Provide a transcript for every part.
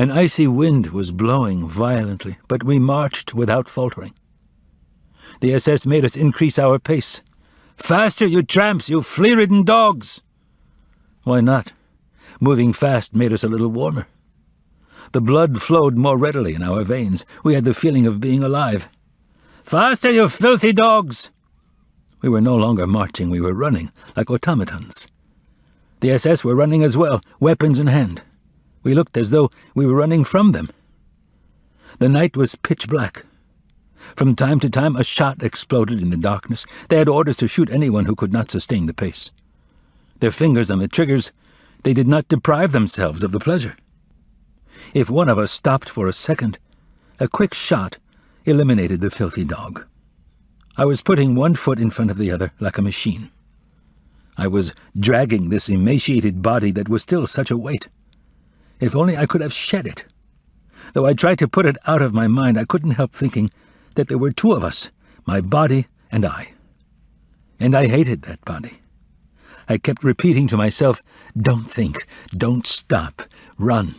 An icy wind was blowing violently, but we marched without faltering. The SS made us increase our pace. "Faster, you tramps, you flea-ridden dogs!" Why not? Moving fast made us a little warmer. The blood flowed more readily in our veins. We had the feeling of being alive. "Faster, you filthy dogs!" We were no longer marching, we were running, like automatons. The SS were running as well, weapons in hand. We looked as though we were running from them. The night was pitch black. From time to time a shot exploded in the darkness. They had orders to shoot anyone who could not sustain the pace. Their fingers on the triggers, they did not deprive themselves of the pleasure. If one of us stopped for a second, a quick shot eliminated the filthy dog. I was putting one foot in front of the other like a machine. I was dragging this emaciated body that was still such a weight. If only I could have shed it. Though I tried to put it out of my mind, I couldn't help thinking that there were two of us, my body and I. And I hated that body. I kept repeating to myself, "Don't think, don't stop, run."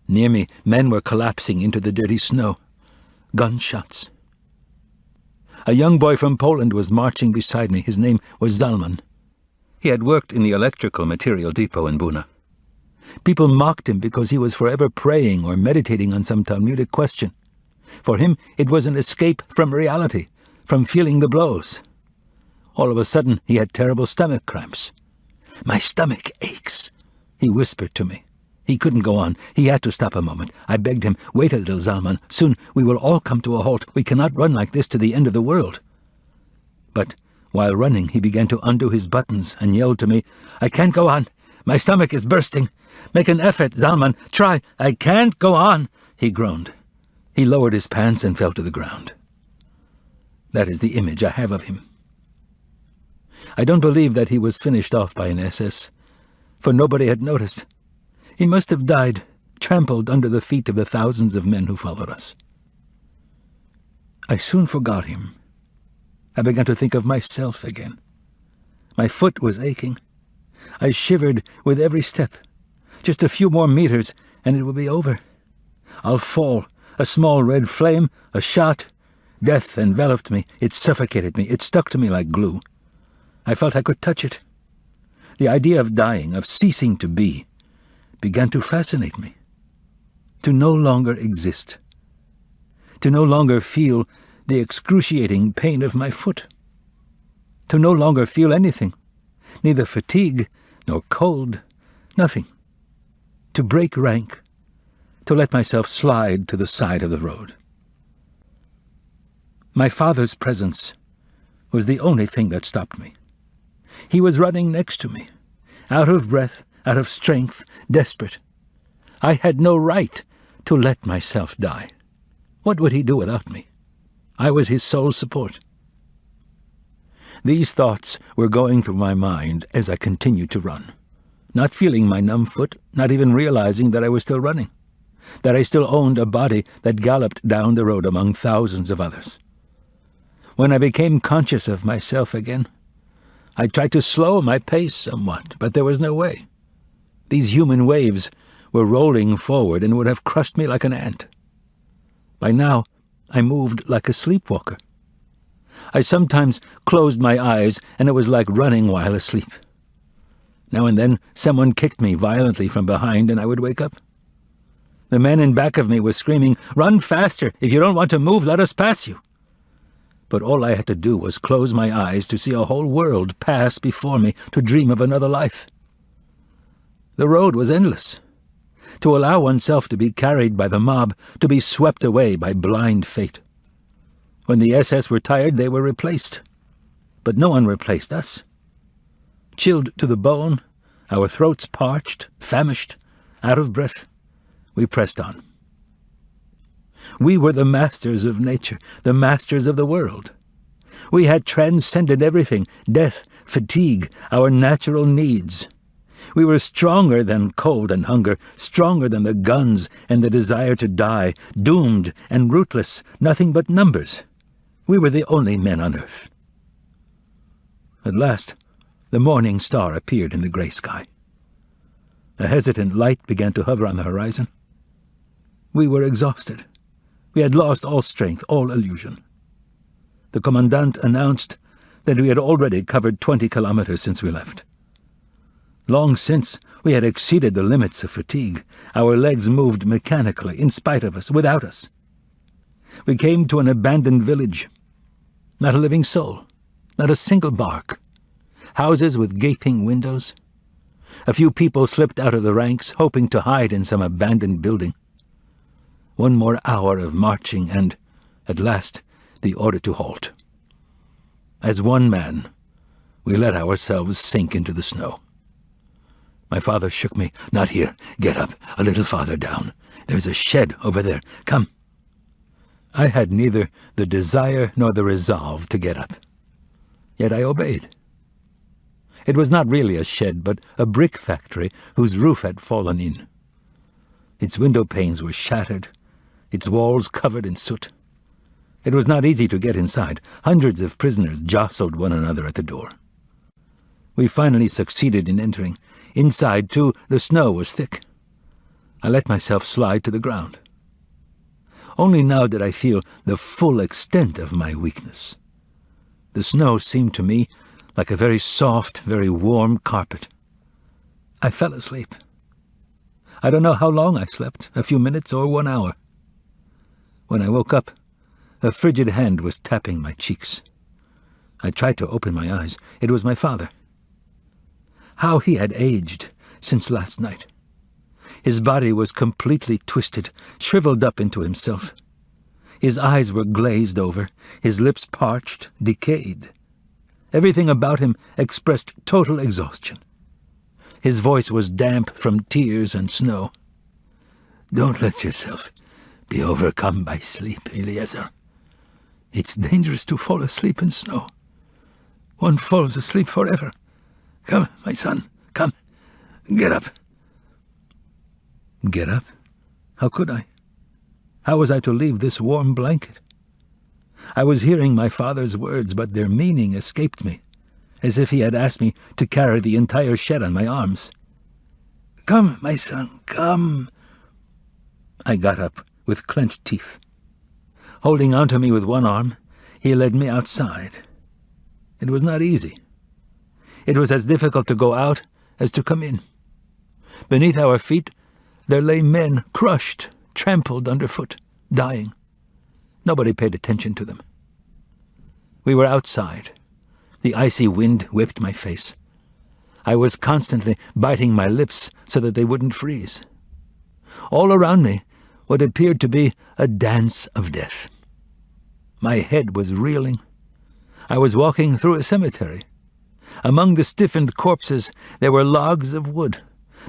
Near me, men were collapsing into the dirty snow. Gunshots. A young boy from Poland was marching beside me. His name was Zalman. He had worked in the electrical material depot in Buna. People mocked him because he was forever praying or meditating on some Talmudic question. For him, it was an escape from reality, from feeling the blows. All of a sudden, he had terrible stomach cramps. "My stomach aches," he whispered to me. He couldn't go on. He had to stop a moment. I begged him, "Wait a little, Zalman. Soon we will all come to a halt. We cannot run like this to the end of the world." But while running, he began to undo his buttons and yelled to me, "I can't go on. My stomach is bursting. Make an effort, Zalman. Try. I can't go on," he groaned. He lowered his pants and fell to the ground. That is the image I have of him. I don't believe that he was finished off by an SS, for nobody had noticed. He must have died, trampled under the feet of the thousands of men who followed us. I soon forgot him. I began to think of myself again. My foot was aching. I shivered with every step. Just a few more meters, and it will be over. I'll fall. A small red flame, a shot. Death enveloped me. It suffocated me. It stuck to me like glue. I felt I could touch it. The idea of dying, of ceasing to be, began to fascinate me. To no longer exist. To no longer feel the excruciating pain of my foot. To no longer feel anything. Neither fatigue nor cold. Nothing. To break rank. To let myself slide to the side of the road. My father's presence was the only thing that stopped me. He was running next to me, out of breath, out of strength, desperate. I had no right to let myself die. What would he do without me? I was his sole support. These thoughts were going through my mind as I continued to run, not feeling my numb foot, not even realizing that I was still running, that I still owned a body that galloped down the road among thousands of others. When I became conscious of myself again, I tried to slow my pace somewhat, but there was no way. These human waves were rolling forward and would have crushed me like an ant. By now, I moved like a sleepwalker. I sometimes closed my eyes, and it was like running while asleep. Now and then, someone kicked me violently from behind, and I would wake up. The man in back of me was screaming, "Run faster! If you don't want to move, let us pass you!" But all I had to do was close my eyes to see a whole world pass before me, to dream of another life. The road was endless. To allow oneself to be carried by the mob, to be swept away by blind fate. When the SS were tired, they were replaced. But no one replaced us. Chilled to the bone, our throats parched, famished, out of breath, we pressed on. We were the masters of nature, the masters of the world. We had transcended everything, death, fatigue, our natural needs. We were stronger than cold and hunger, stronger than the guns and the desire to die, doomed and rootless, nothing but numbers. We were the only men on earth. At last, the morning star appeared in the gray sky. A hesitant light began to hover on the horizon. We were exhausted. We had lost all strength, all illusion. The commandant announced that we had already covered 20 kilometers since we left. Long since, we had exceeded the limits of fatigue. Our legs moved mechanically, in spite of us, without us. We came to an abandoned village. Not a living soul, not a single bark. Houses with gaping windows. A few people slipped out of the ranks, hoping to hide in some abandoned building. One more hour of marching and, at last, the order to halt. As one man, we let ourselves sink into the snow. My father shook me. "Not here. Get up. A little farther down. There's a shed over there. Come." I had neither the desire nor the resolve to get up. Yet I obeyed. It was not really a shed, but a brick factory whose roof had fallen in. Its window panes were shattered, its walls covered in soot. It was not easy to get inside. Hundreds of prisoners jostled one another at the door. We finally succeeded in entering. Inside, too, the snow was thick. I let myself slide to the ground. Only now did I feel the full extent of my weakness. The snow seemed to me like a very soft, very warm carpet. I fell asleep. I don't know how long I slept, a few minutes or 1 hour. When I woke up, a frigid hand was tapping my cheeks. I tried to open my eyes. It was my father. How he had aged since last night. His body was completely twisted, shriveled up into himself. His eyes were glazed over, his lips parched, decayed. Everything about him expressed total exhaustion. His voice was damp from tears and snow. "Don't let yourself be overcome by sleep, Eliezer. It's dangerous to fall asleep in snow. One falls asleep forever. Come, my son, come. Get up." Get up? How could I? How was I to leave this warm blanket? I was hearing my father's words, but their meaning escaped me, as if he had asked me to carry the entire shed on my arms. "Come, my son, come." I got up with clenched teeth. Holding onto me with one arm, he led me outside. It was not easy. It was as difficult to go out as to come in. Beneath our feet, there lay men crushed, trampled underfoot, dying. Nobody paid attention to them. We were outside. The icy wind whipped my face. I was constantly biting my lips so that they wouldn't freeze. All around me, what appeared to be a dance of death. My head was reeling. I was walking through a cemetery. Among the stiffened corpses there were logs of wood.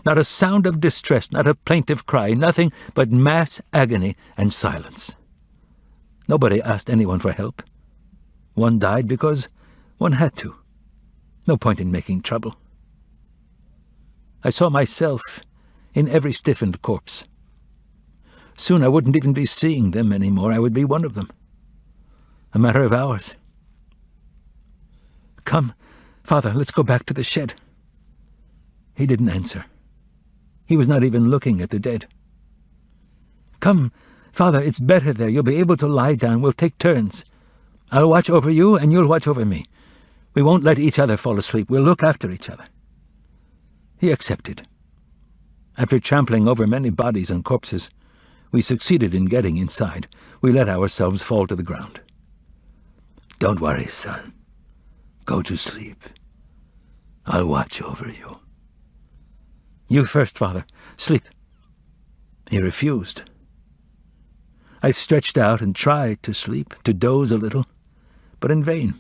Not a sound of distress, not a plaintive cry, nothing but mass agony and silence. Nobody asked anyone for help. One died because one had to. No point in making trouble. I saw myself in every stiffened corpse. Soon I wouldn't even be seeing them anymore. I would be one of them. A matter of hours. "Come, Father, let's go back to the shed." He didn't answer. He was not even looking at the dead. "Come, Father, it's better there. You'll be able to lie down. We'll take turns. I'll watch over you, and you'll watch over me. We won't let each other fall asleep. We'll look after each other." He accepted. After trampling over many bodies and corpses, we succeeded in getting inside. We let ourselves fall to the ground. "Don't worry, son. Go to sleep. I'll watch over you." "You first, Father. Sleep." He refused. I stretched out and tried to sleep, to doze a little, but in vain.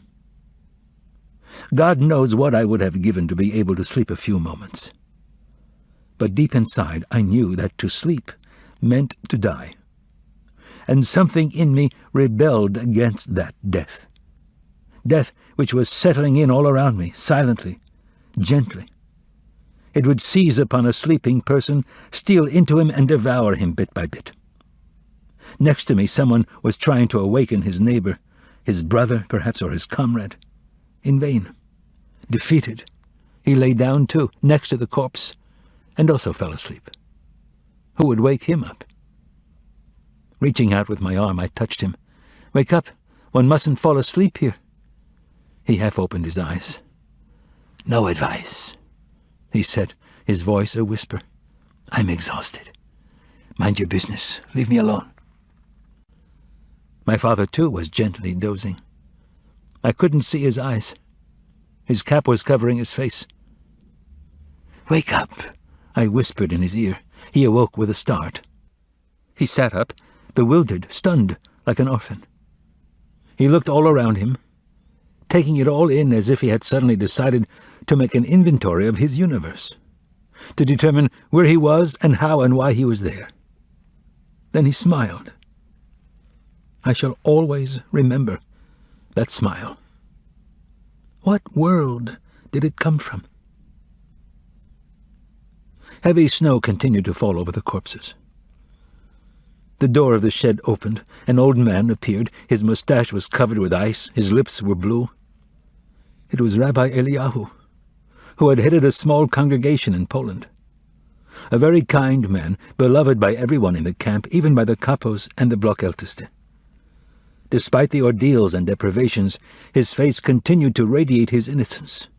God knows what I would have given to be able to sleep a few moments. But deep inside I knew that to sleep meant to die. And something in me rebelled against that death. Death which was settling in all around me, silently, gently. It would seize upon a sleeping person, steal into him, and devour him bit by bit. Next to me, someone was trying to awaken his neighbor, his brother, perhaps, or his comrade. In vain. Defeated, he lay down, too, next to the corpse, and also fell asleep. Who would wake him up? Reaching out with my arm, I touched him. "Wake up! One mustn't fall asleep here." He half opened his eyes. "No advice," he said, his voice a whisper. "I'm exhausted. Mind your business. Leave me alone." My father, too, was gently dozing. I couldn't see his eyes. His cap was covering his face. "Wake up," I whispered in his ear. He awoke with a start. He sat up, bewildered, stunned, like an orphan. He looked all around him, taking it all in as if he had suddenly decided to make an inventory of his universe, to determine where he was and how and why he was there. Then he smiled. I shall always remember that smile. What world did it come from? Heavy snow continued to fall over the corpses. The door of the shed opened. An old man appeared. His mustache was covered with ice. His lips were blue. It was Rabbi Eliyahu, who had headed a small congregation in Poland. A very kind man, beloved by everyone in the camp, even by the kapos and the Block Älteste. Despite the ordeals and deprivations, his face continued to radiate his innocence.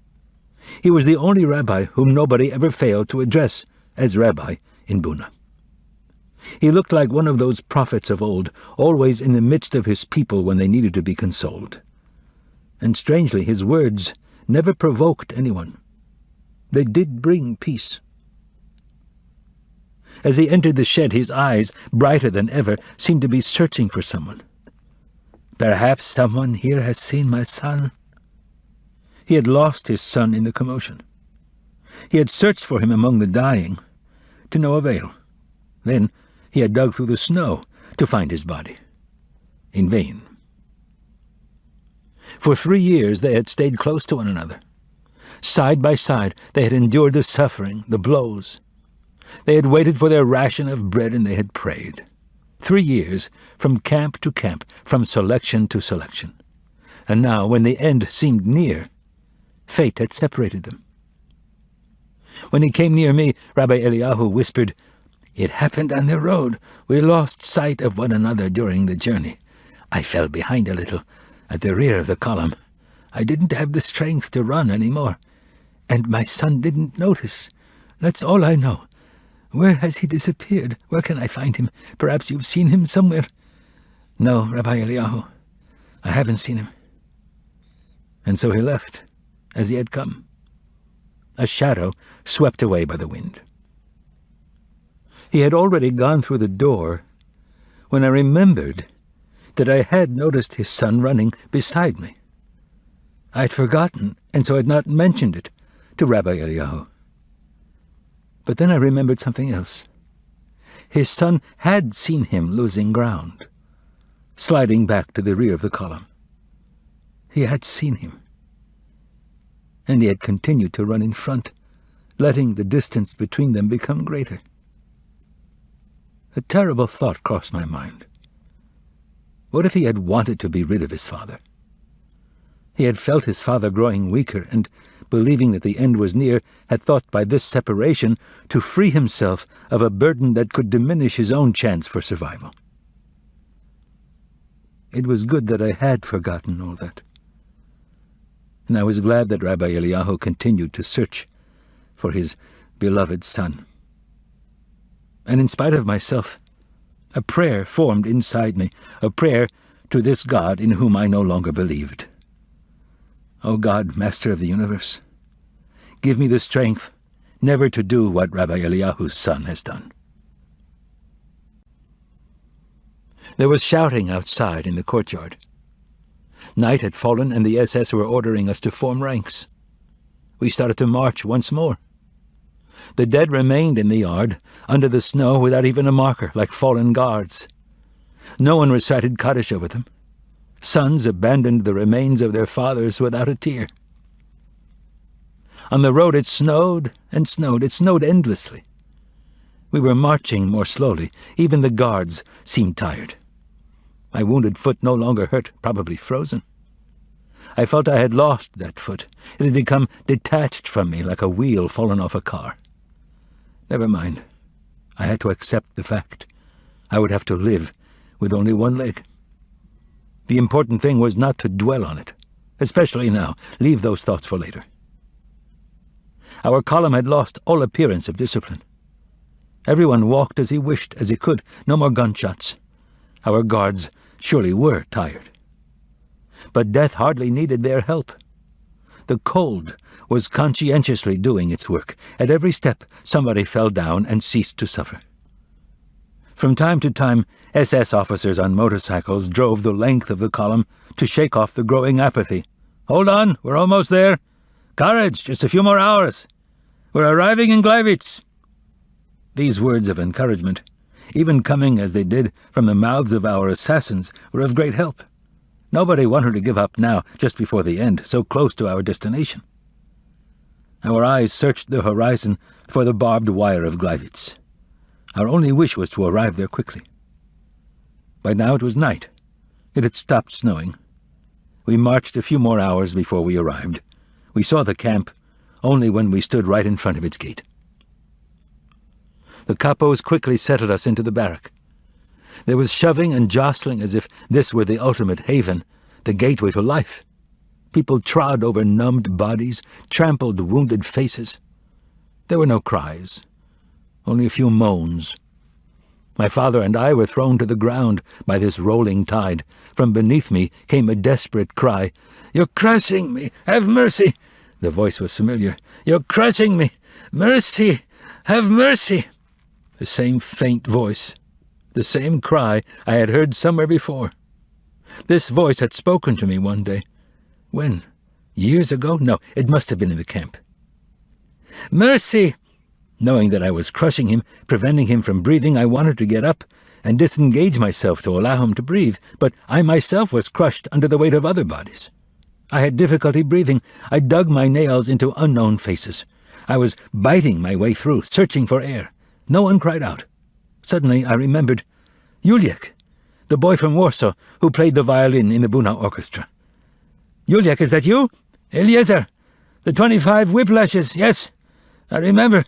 He was the only rabbi whom nobody ever failed to address as rabbi in Buna. He looked like one of those prophets of old, always in the midst of his people when they needed to be consoled. And strangely, his words never provoked anyone. They did bring peace. As he entered the shed, his eyes, brighter than ever, seemed to be searching for someone. "Perhaps someone here has seen my son." He had lost his son in the commotion. He had searched for him among the dying, to no avail. Then he had dug through the snow to find his body. In vain. For 3 years they had stayed close to one another. Side by side they had endured the suffering, the blows. They had waited for their ration of bread and they had prayed. 3 years, from camp to camp, from selection to selection. And now, when the end seemed near, fate had separated them. When he came near me, Rabbi Eliyahu whispered, "It happened on the road. We lost sight of one another during the journey. I fell behind a little, at the rear of the column. I didn't have the strength to run any more. And my son didn't notice. That's all I know. Where has he disappeared? Where can I find him? Perhaps you've seen him somewhere." "No, Rabbi Eliyahu, I haven't seen him." And so he left, as he had come. A shadow swept away by the wind. He had already gone through the door when I remembered that I had noticed his son running beside me. I had forgotten, and so had not mentioned it to Rabbi Eliyahu. But then I remembered something else. His son had seen him losing ground, sliding back to the rear of the column. He had seen him. And he had continued to run in front, letting the distance between them become greater. A terrible thought crossed my mind. What if he had wanted to be rid of his father? He had felt his father growing weaker and, believing that the end was near, had thought by this separation to free himself of a burden that could diminish his own chance for survival. It was good that I had forgotten all that. And I was glad that Rabbi Eliyahu continued to search for his beloved son. And in spite of myself, a prayer formed inside me, a prayer to this God in whom I no longer believed. O God, Master of the universe, give me the strength never to do what Rabbi Eliyahu's son has done. There was shouting outside in the courtyard. Night had fallen and the SS were ordering us to form ranks. We started to march once more. The dead remained in the yard, under the snow without even a marker, like fallen guards. No one recited Kaddish over them. Sons abandoned the remains of their fathers without a tear. On the road it snowed and snowed. It snowed endlessly. We were marching more slowly. Even the guards seemed tired. My wounded foot no longer hurt, probably frozen. I felt I had lost that foot. It had become detached from me like a wheel fallen off a car. Never mind. I had to accept the fact. I would have to live with only one leg. The important thing was not to dwell on it, especially now. Leave those thoughts for later. Our column had lost all appearance of discipline. Everyone walked as he wished, as he could. No more gunshots. Our guards surely were tired. But death hardly needed their help. The cold was conscientiously doing its work. At every step, somebody fell down and ceased to suffer. From time to time, SS officers on motorcycles drove the length of the column to shake off the growing apathy. "Hold on, we're almost there. Courage, just a few more hours. We're arriving in Gleiwitz." These words of encouragement, even coming as they did from the mouths of our assassins, were of great help. Nobody wanted to give up now, just before the end, so close to our destination. Our eyes searched the horizon for the barbed wire of Gleiwitz. Our only wish was to arrive there quickly. By now it was night. It had stopped snowing. We marched a few more hours before we arrived. We saw the camp only when we stood right in front of its gate. The capos quickly settled us into the barrack. There was shoving and jostling as if this were the ultimate haven, the gateway to life. People trod over numbed bodies, trampled wounded faces. There were no cries, only a few moans. My father and I were thrown to the ground by this rolling tide. From beneath me came a desperate cry. "You're crushing me! Have mercy!" The voice was familiar. "You're crushing me! Mercy! Have mercy!" The same faint voice, the same cry I had heard somewhere before. This voice had spoken to me one day. When? Years ago? No, it must have been in the camp. "Mercy!" Knowing that I was crushing him, preventing him from breathing, I wanted to get up and disengage myself to allow him to breathe, but I myself was crushed under the weight of other bodies. I had difficulty breathing. I dug my nails into unknown faces. I was biting my way through, searching for air. No one cried out. Suddenly I remembered Juliek, the boy from Warsaw who played the violin in the Buna orchestra. "Juliek, is that you?" "Eliezer, the 25 whiplashes, yes, I remember."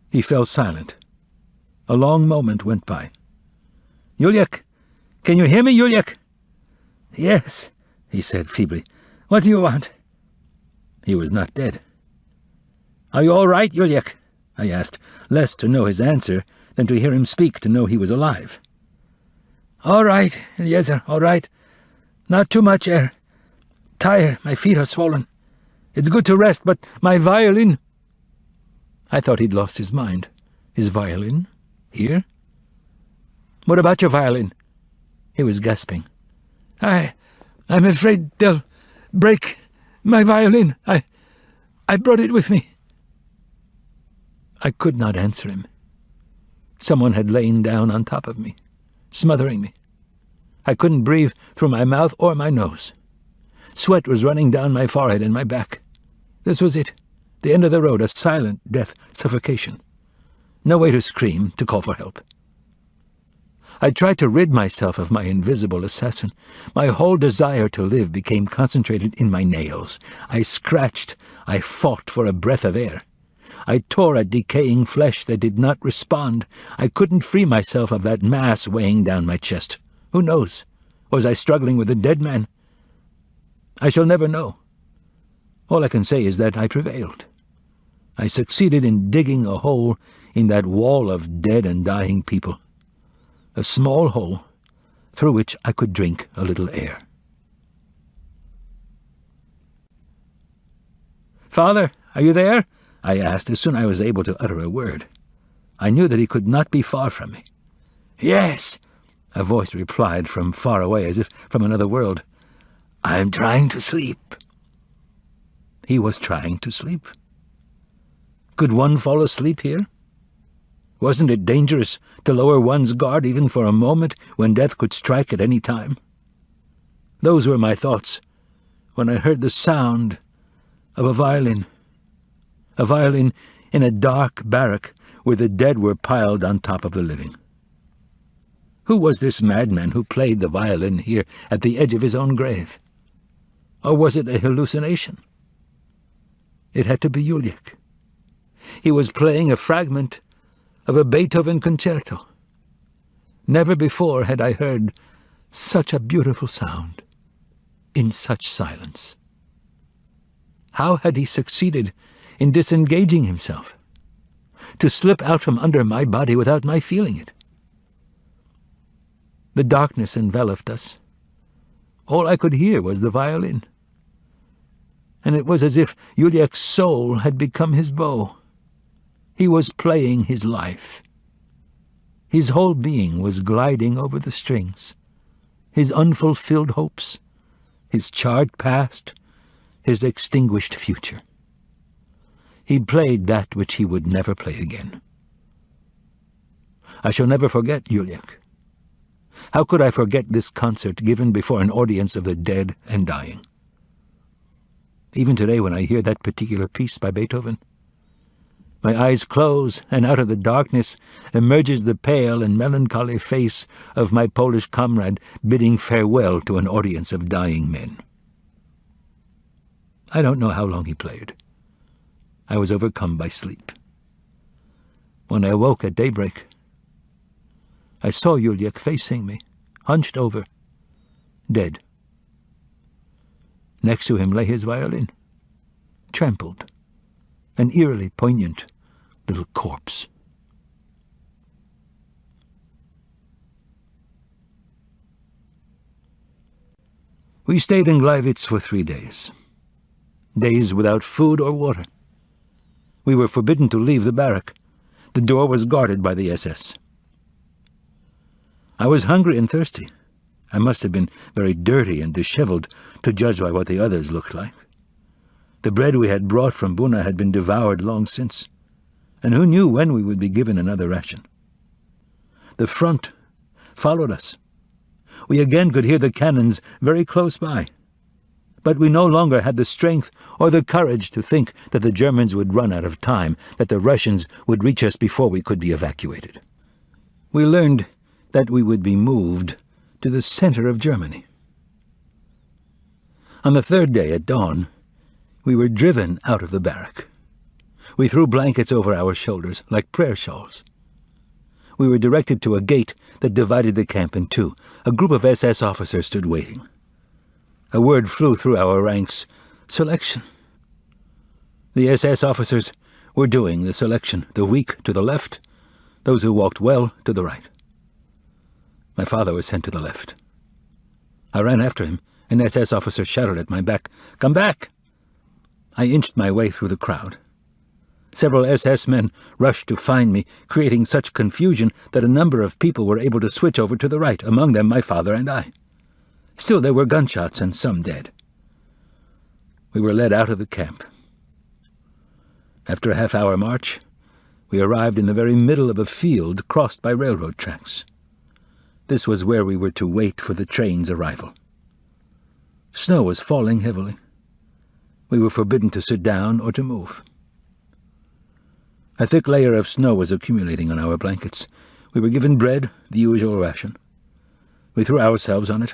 He fell silent. A long moment went by. "Juliek, can you hear me, Juliek?" "Yes," he said feebly. "What do you want?" He was not dead. "Are you all right, Juliek?" I asked, less to know his answer than to hear him speak to know he was alive. "All right, Eliezer, all right. Not too much air. Tired, my feet are swollen. It's good to rest, but my violin—" I thought he'd lost his mind. His violin? Here? "What about your violin?" He was gasping. I'm afraid they'll break my violin. I brought it with me." I could not answer him. Someone had lain down on top of me, smothering me. I couldn't breathe through my mouth or my nose. Sweat was running down my forehead and my back. This was it, the end of the road, a silent death, suffocation. No way to scream, to call for help. I tried to rid myself of my invisible assassin. My whole desire to live became concentrated in my nails. I scratched. I fought for a breath of air. I tore at decaying flesh that did not respond. I couldn't free myself of that mass weighing down my chest. Who knows? Was I struggling with a dead man? I shall never know. All I can say is that I prevailed. I succeeded in digging a hole in that wall of dead and dying people. A small hole through which I could drink a little air. "Father, are you there?" I asked as soon as I was able to utter a word. I knew that he could not be far from me. "Yes," a voice replied from far away, as if from another world. "I'm trying to sleep." He was trying to sleep. Could one fall asleep here? Wasn't it dangerous to lower one's guard even for a moment when death could strike at any time? Those were my thoughts when I heard the sound of a violin. A violin in a dark barrack where the dead were piled on top of the living. Who was this madman who played the violin here at the edge of his own grave? Or was it a hallucination? It had to be Juliek. He was playing a fragment of a Beethoven concerto. Never before had I heard such a beautiful sound in such silence. How had he succeeded in disengaging himself, to slip out from under my body without my feeling it? The darkness enveloped us. All I could hear was the violin, and it was as if Yuliak's soul had become his bow. He was playing his life. His whole being was gliding over the strings, his unfulfilled hopes, his charred past, his extinguished future. He played that which he would never play again. I shall never forget Yuliak. How could I forget this concert given before an audience of the dead and dying? Even today, when I hear that particular piece by Beethoven, my eyes close, and out of the darkness emerges the pale and melancholy face of my Polish comrade bidding farewell to an audience of dying men. I don't know how long he played. I was overcome by sleep. When I awoke at daybreak, I saw Yuliak facing me, hunched over, dead. Next to him lay his violin, trampled, an eerily poignant little corpse. We stayed in Gleiwitz for 3 days. Days without food or water. We were forbidden to leave the barrack. The door was guarded by the SS. I was hungry and thirsty. I must have been very dirty and disheveled, to judge by what the others looked like. The bread we had brought from Buna had been devoured long since, and who knew when we would be given another ration? The front followed us. We again could hear the cannons very close by, but we no longer had the strength or the courage to think that the Germans would run out of time, that the Russians would reach us before we could be evacuated. We learned that we would be moved to the center of Germany. On the 3rd day at dawn, we were driven out of the barrack. We threw blankets over our shoulders like prayer shawls. We were directed to a gate that divided the camp in two. A group of SS officers stood waiting. A word flew through our ranks: selection. The SS officers were doing the selection, the weak to the left, those who walked well to the right. My father was sent to the left. I ran after him. An SS officer shouted at my back, "Come back!" I inched my way through the crowd. Several SS men rushed to find me, creating such confusion that a number of people were able to switch over to the right, among them my father and I. Still, there were gunshots and some dead. We were led out of the camp. After a half-hour march, we arrived in the very middle of a field crossed by railroad tracks. This was where we were to wait for the train's arrival. Snow was falling heavily. We were forbidden to sit down or to move. A thick layer of snow was accumulating on our blankets. We were given bread, the usual ration. We threw ourselves on it.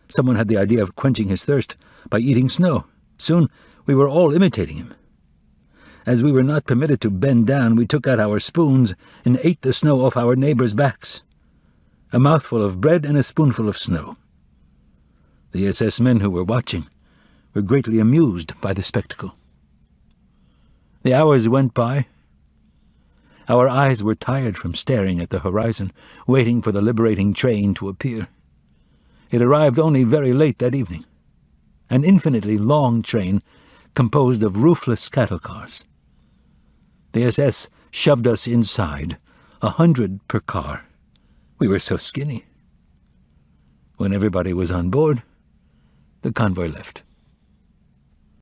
Someone had the idea of quenching his thirst by eating snow. Soon we were all imitating him. As we were not permitted to bend down, we took out our spoons and ate the snow off our neighbors' backs. A mouthful of bread and a spoonful of snow. The SS men who were watching were greatly amused by the spectacle. The hours went by. Our eyes were tired from staring at the horizon, waiting for the liberating train to appear. It arrived only very late that evening. An infinitely long train composed of roofless cattle cars. The SS shoved us inside, 100 per car. We were so skinny. When everybody was on board, the convoy left.